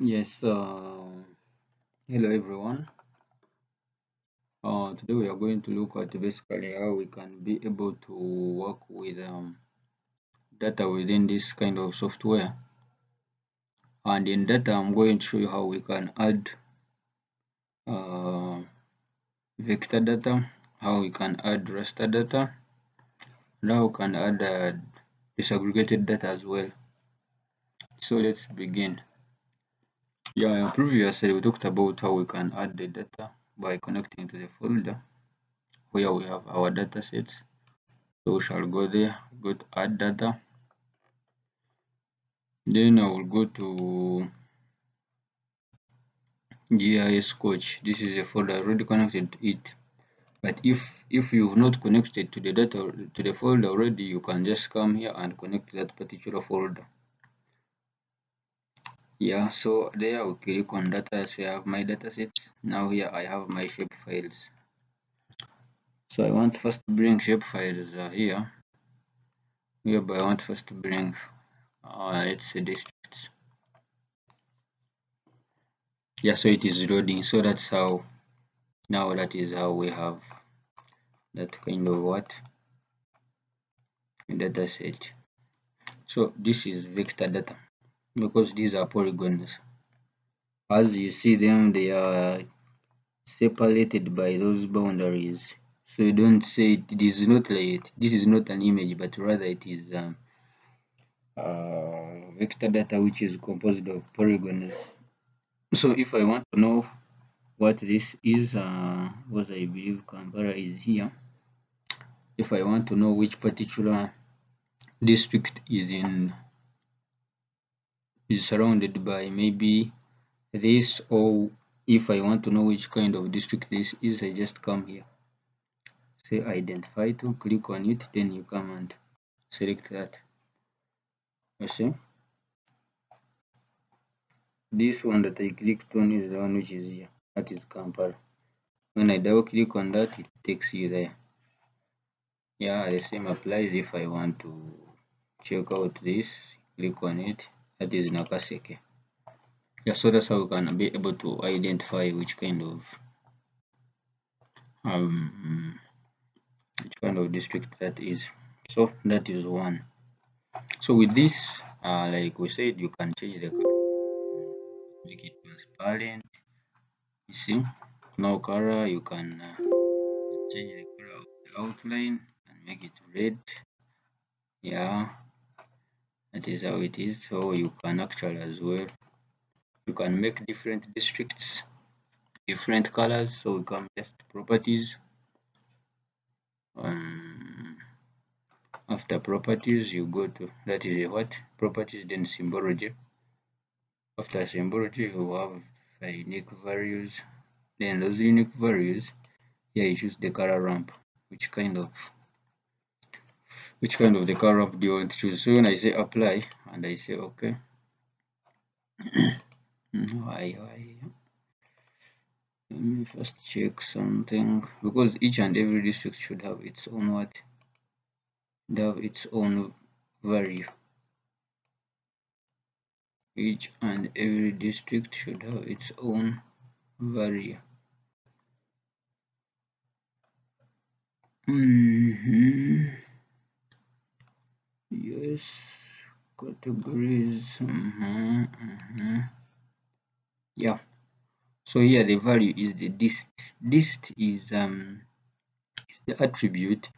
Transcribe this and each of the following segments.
Yes, hello everyone. Today we are going to look at basically how we can be able to work with data within this kind of software. And in data, I'm going to show you how we can add uh, vector data, how we can add raster data, and how we can add disaggregated data as well. So let's begin. Yeah, previously we talked about how we can add the data by connecting to the folder where we have our data sets. So we shall go there, go to add data. Then I will go to GIS coach. This is a folder already connected to it. But if you've not connected to the data to the folder already, you can just come here and connect to that particular folder. Yeah, so there we click on data, so I have my data sets. Now here I have my shape files. So I want first to bring shape files here. But I want first to bring let's say districts. Yeah, so it is loading. So that's how now that is how we have that kind of what data set. So this is vector data because these are polygons. As you see them, they are separated by those boundaries. So you don't say it is not like this is not an image, but rather it is vector data which is composed of polygons. So if I want to know what this is, what I believe Kampala is here. If I want to know which particular district is surrounded by maybe this, or if I want to know which kind of district this is, I just come here, say identify to, click on it, then you come and select that. You see, this one that I clicked on is the one which is here, that is Kampala. When I double click on that, it takes you there. Yeah, the same applies if I want to check out this, click on it, that is Nakaseke. Yeah, so that's how we can be able to identify um which kind of district that is. So that is one. So with this, like we said, you can change the color, make it transparent. You see, no color. You can change the color of the outline and make it red. Yeah, that is how it is. So you can actually as well. You can make different districts, different colors. So we can just properties. Um, After properties, you go to that is a what properties, then symbology. After symbology, you have unique values. Then those unique values, here you choose the color ramp. Which kind of the color ramp do you want to choose? So when I say apply and I say okay, why? Let me first check something because each and every district should have its own what? Should have its own value. Each and every district should have its own value. Yes, categories. Yeah. So here the value is the dist. Dist is the attribute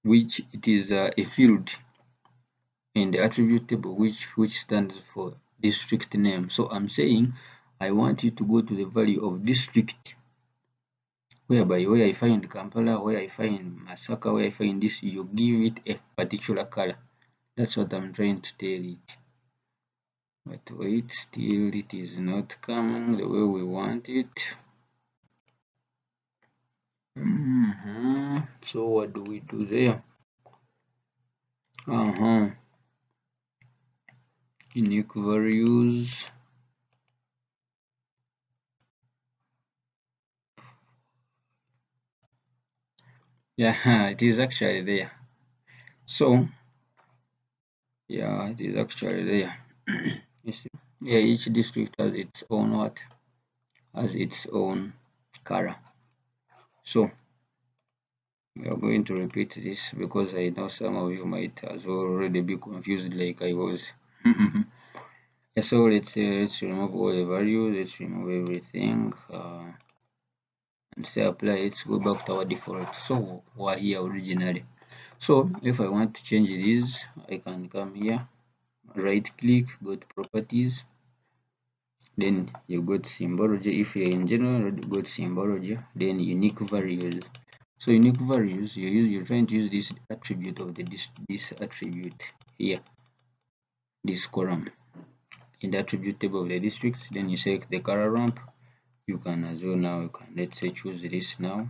which it is a field in the attribute table which stands for district name. So I'm saying I want you to go to the value of district, whereby where I find Kampala, where I find Masaka, where I find this, you give it a particular color. That's what I'm trying to tell it. But wait, still it is not coming the way we want it. So what do we do there? Unique values. Yeah, it is actually there. So yeah, it is actually there. You see, Yeah, each district has its own what? Has its own color. So we are going to repeat this because I know some of you might as well already be confused like I was. Yeah, so let's remove all the values, let's remove everything and say apply. Let's go back to our default. So we're here originally. So if I want to change this, I can come here, right click, go to properties, then you go to symbology. If you're in general, go to symbology, then unique values. So unique values, you're trying to use this attribute of this attribute here, this column in the attribute table of the districts. Then you select the color ramp. You can as well now, you can, let's say, choose this now.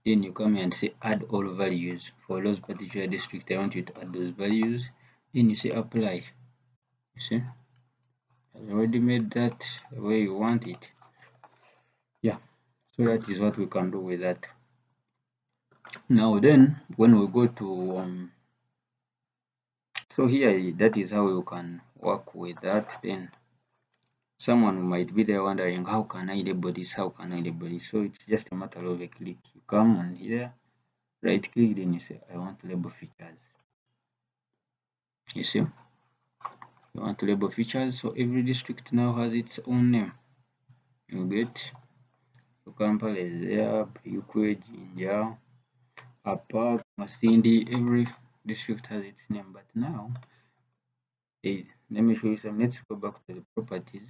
Then you come here and say add all values for those particular district. I want you to add those values. Then you say apply. You see, I've already made that the way you want it. Yeah, so that is what we can do with that. Now then, when we go to so here, that is how you can work with that. Then someone might be there wondering, how can I label this? How can I label this? So it's just a matter of a click. You come on here, right click, then you say, I want to label features. You see, you want to label features. So every district now has its own name. You get Kampala is there, Euclid, Jinja, Apak, Masindi, every district has its name. But now, let me show you some. Let's go back to the properties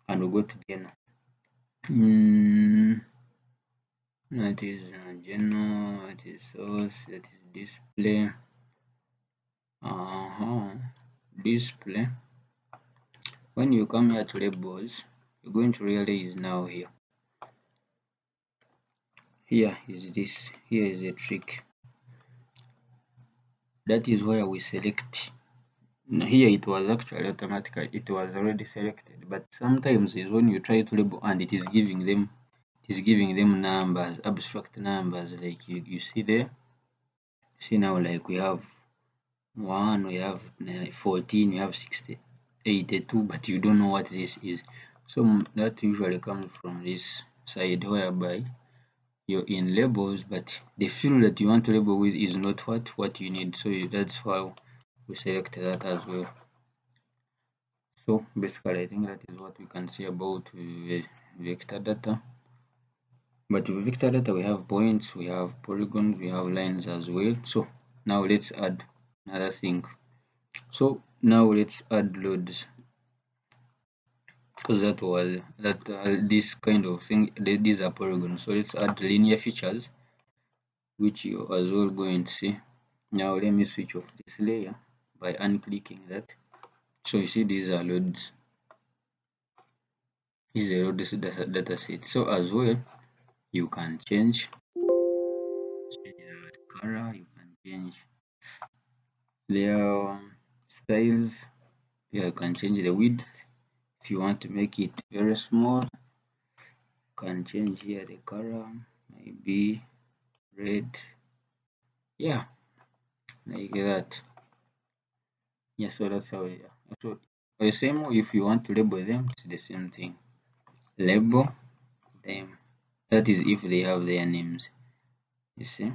and we'll go to general. That is general, that is source, that is display. Display. When you come here to labels, you're going to realize now here is this, here is a trick. That is where we select. Here it was actually automatically, it was already selected, but sometimes is when you try to label and it is giving them numbers, abstract numbers, like you see there. See now, like we have 1, we have 14, we have 60, 82, but you don't know what this is. So that usually comes from this side, whereby you're in labels, but the field that you want to label with is not what you need. So that's why we select that as well. So basically, I think that is what we can say about vector data. But with vector data, we have points, we have polygons, we have lines as well. So now let's add another thing. So now let's add loads, because that was this kind of thing. These are polygons. So let's add linear features, which you as well going to see. Now let me switch off this layer by unclicking that. So you see these are loads. These are loads data set. So as well, you can change the color, you can change their styles. Yeah, you can change the width. If you want to make it very small, you can change here the color, maybe red. Yeah, like that. Yeah, so that's how. Yeah. So the same way, if you want to label them, it's the same thing. Label them. That is if they have their names. You see?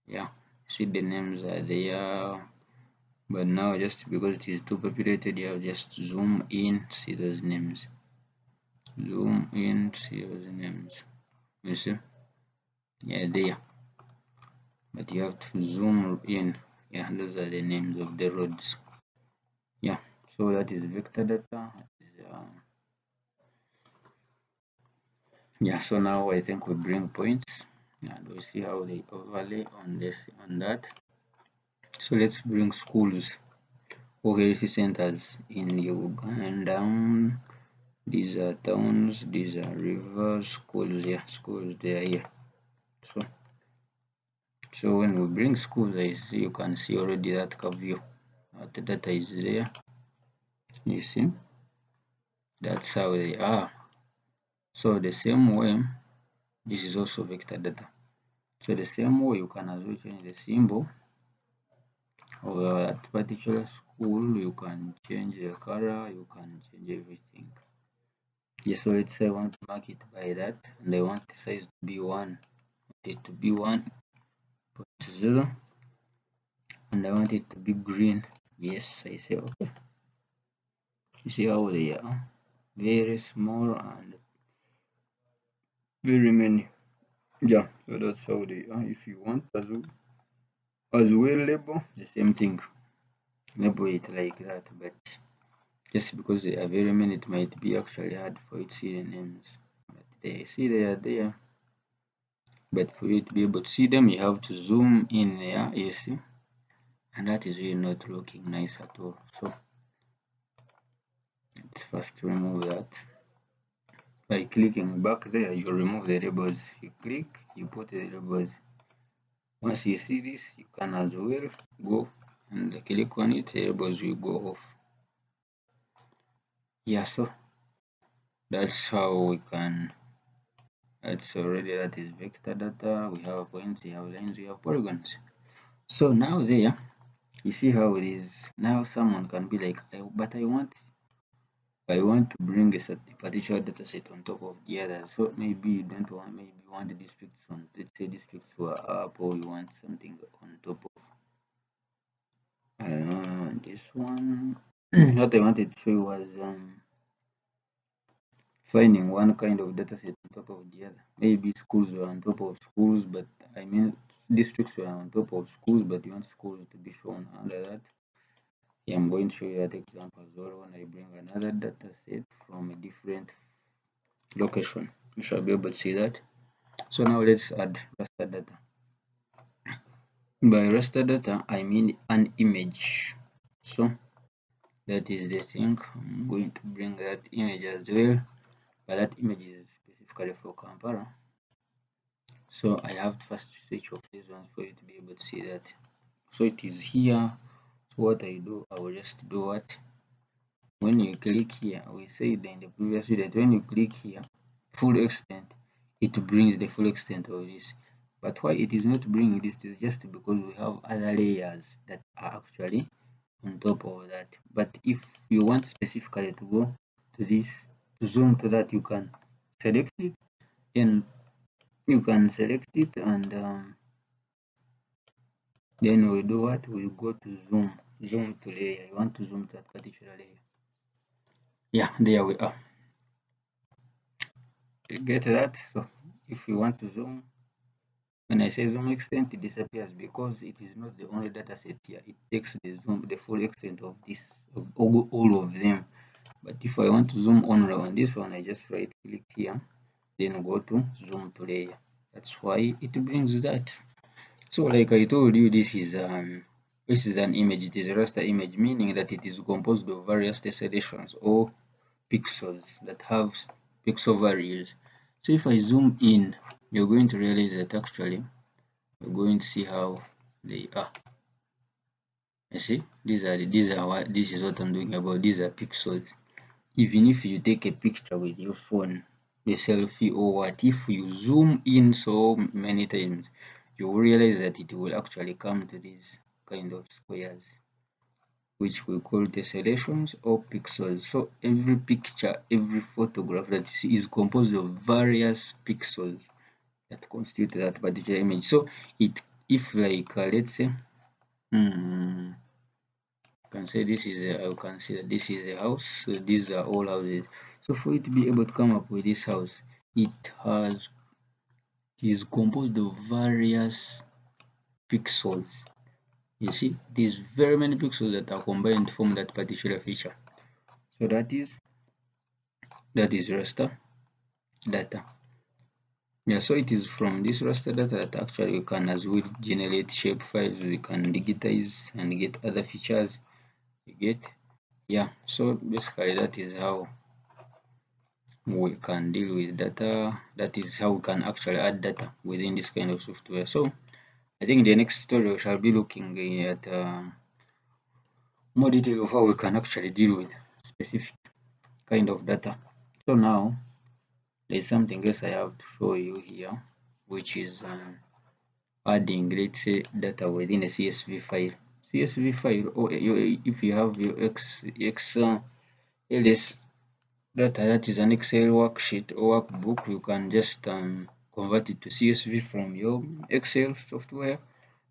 Yeah. See, the names are there. But now, just because it is too populated, you have just zoom in, see those names. Zoom in, see those names. You see? Yeah, there. But you have to zoom in. Yeah, those are the names of the roads. Yeah, so that is vector data. Yeah, so now I think we bring points and we see how they overlay on this, on that. So let's bring schools or health centers in Uganda. These are towns, these are rivers, schools. Yeah, schools, they are here. So when we bring schools, I see, you can see already that view. The data is there. You see, that's how they are. So the same way, this is also vector data. So the same way, you can as well change the symbol of that particular school. You can change the color, you can change everything. Yes, so let's say I want to mark it by that, and I want the size to be 1, it to be 1.0, and I want it to be green. Yes, I say okay. You see how they are very small and very many. Yeah, so that's how they are. If you want as well label the same thing, label it like that, but just because they are very many, it might be actually hard for you to see the names. But they see they are there. But for you to be able to see them, you have to zoom in there, you see, and that is really not looking nice at all. So let's first remove that. By clicking back there, you remove the labels. You click, you put the labels. Once you see this, you can as well go and click on it, the labels will go off. Yeah, so that's how we can, that's already, that is vector data. We have points, we have lines, we have polygons. So now there, you see how it is. Now someone can be like, but I want to bring a particular data set on top of the other. So maybe you don't want, maybe you want the districts on, let's say districts were up, or you want something on top of this one. What I wanted to show you was finding one kind of data set on top of the other. Maybe schools were on top of schools, but I mean districts were on top of schools, but you want schools to be shown under that. Yeah, I'm going to show you that example as well when I bring another data set from a different location. You shall be able to see that. So now let's add raster data. By raster data, I mean an image. So that is the thing. I'm going to bring that image as well, but that image is specifically for Kampala. So I have to first switch off this one for you to be able to see that. So it is here. So what I do, I will just do what? When you click here, we said in the previous video that when you click here, full extent, it brings the full extent of this. But why it is not bringing this is just because we have other layers that are actually on top of that. But if you want specifically to go to this, to zoom to that, you can select it, and you can select it, and then we do what? We go to zoom to layer. You want to zoom to that particular layer. Yeah, there we are. You get that? So if you want to zoom, when I say zoom extent, it disappears because it is not the only data set here. It takes the full extent of this, of all of them. But if I want to zoom only on this one, I just right click here, then go to zoom to layer. That's why it brings that. So like I told you, this is an image. It is a raster image, meaning that it is composed of various tessellations or pixels that have pixel values. So if I zoom in, you're going to realize that actually we're going to see how they are. You see, this is what I'm doing about. These are pixels. Even if you take a picture with your phone, a selfie or what, if you zoom in so many times, you will realize that it will actually come to these kind of squares, which we call tessellations or pixels. So every picture, every photograph that you see is composed of various pixels that constitute that particular image. So if like let's say you can say this is I can say that this is a house. So these are all houses. So for it to be able to come up with this house, it is composed of various pixels. You see, these very many pixels that are combined to form that particular feature. So that is raster data. Yeah, so it is from this raster data that actually we can as well generate shape files, we can digitize and get other features. You get, yeah. So basically that is how we can deal with data. That is how we can actually add data within this kind of software. So I think in the next tutorial we shall be looking at more detail of how we can actually deal with specific kind of data. So now there's something else I have to show you here, which is adding, let's say, data within a CSV file. CSV file, or if you have your LS data, that is an Excel worksheet or workbook, you can just convert it to CSV from your Excel software.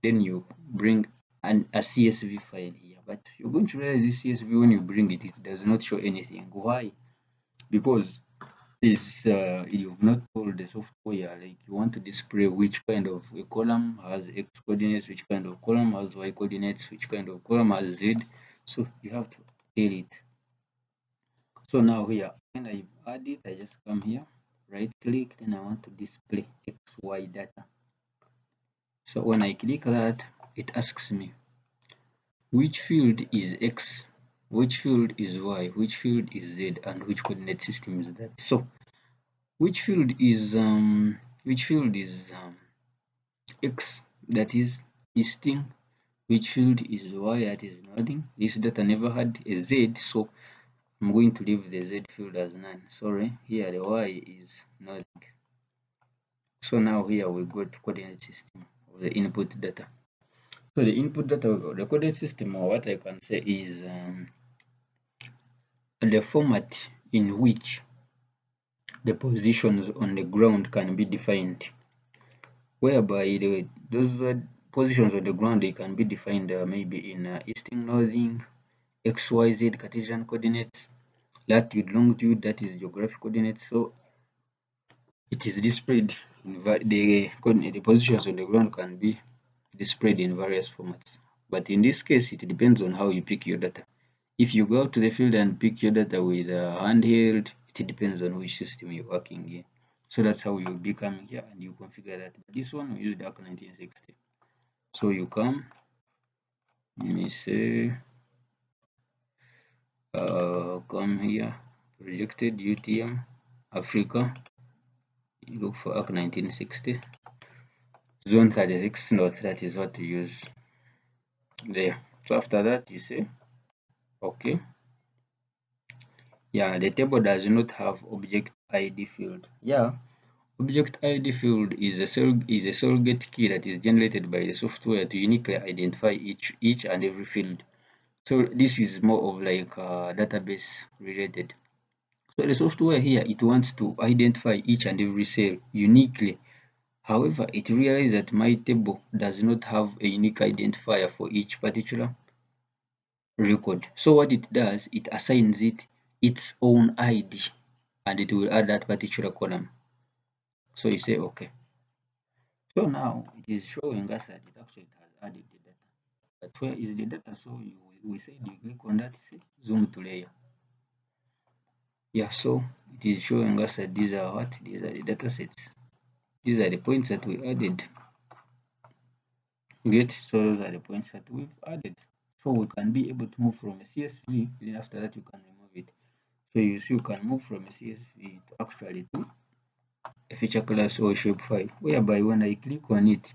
Then you bring a CSV file here. But you're going to realize this CSV, when you bring it, it does not show anything. Why? Because you've not told the software, like, you want to display which kind of a column has X coordinates, which kind of column has Y coordinates, which kind of column has Z. So you have to tell it. So now here, when I add it, I just come here, right click, then I want to display XY data. So when I click that, it asks me which field is X, which field is Y, which field is Z, and which coordinate system is that. So which field is X, that is easting, which field is Y, that is northing. This data never had a Z, so I'm going to leave the Z field as none. Sorry, here the Y is northing. So now here we go to coordinate system of the input data. So the input data of the coordinate system, or what I can say is the format in which the positions on the ground can be defined, whereby those positions on the ground, they can be defined maybe in easting, northing, XYZ Cartesian coordinates, latitude, longitude, that is geographic coordinates. So it is displayed in the positions on the ground can be displayed in various formats. But in this case, it depends on how you pick your data. If you go to the field and pick your data with a handheld, it depends on which system you're working in. So that's how you'll be coming here and you configure that. But this one, we use the 1960. So you come, let me say, come here, projected UTM, Africa, you look for ARC 1960, zone 36 north, that is what to use there. So after that, you say, okay. Yeah, the table does not have object ID field. Yeah, object ID field is a surrogate key that is generated by the software to uniquely identify each and every field. So this is more of like database related. So the software here, it wants to identify each and every cell uniquely. However, it realized that my table does not have a unique identifier for each particular record. So what it does, it assigns it its own ID and it will add that particular column. So you say okay. So now it is showing us that it actually has added the data. But where is the data? So we said you click on that, say, zoom to layer. Yeah, so it is showing us that these are what? These are the data sets. These are the points that we added. Get, so those are the points that we've added. So we can be able to move from a CSV, then after that you can remove it. So you see you can move from a CSV to actually to a feature class or shapefile, whereby when I click on it,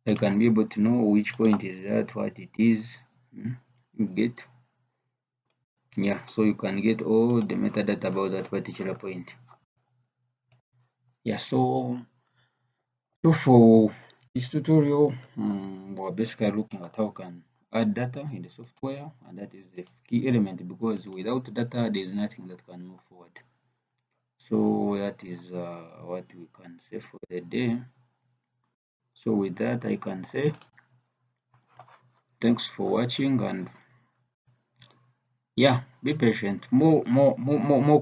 I can be able to know which point is that, what it is. You get, yeah, so you can get all the metadata about that particular point. Yeah, so for this tutorial, we're basically looking at how we can add data in the software, and that is the key element, because without data there is nothing that can move forward. So that is what we can say for the day. So with that, I can say thanks for watching, and yeah, be patient. More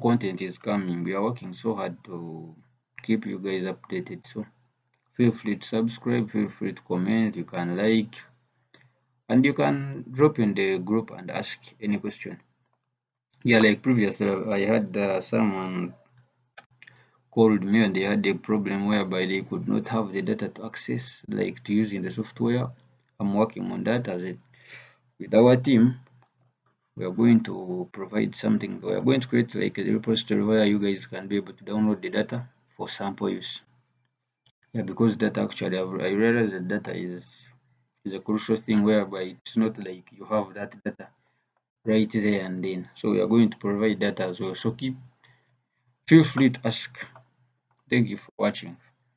content is coming. We are working so hard to keep you guys updated. So feel free to subscribe, feel free to comment, you can like, and you can drop in the group and ask any question. Yeah, like previously, I had someone called me and they had a problem whereby they could not have the data to access, like to use in the software. I'm working on that with our team. We are going to provide something. We are going to create like a repository where you guys can be able to download the data for sample use. Yeah, because data actually, I realize that data is a crucial thing, whereby it's not like you have that data right there and then. So we are going to provide data as well. So feel free to ask. Thank you for watching.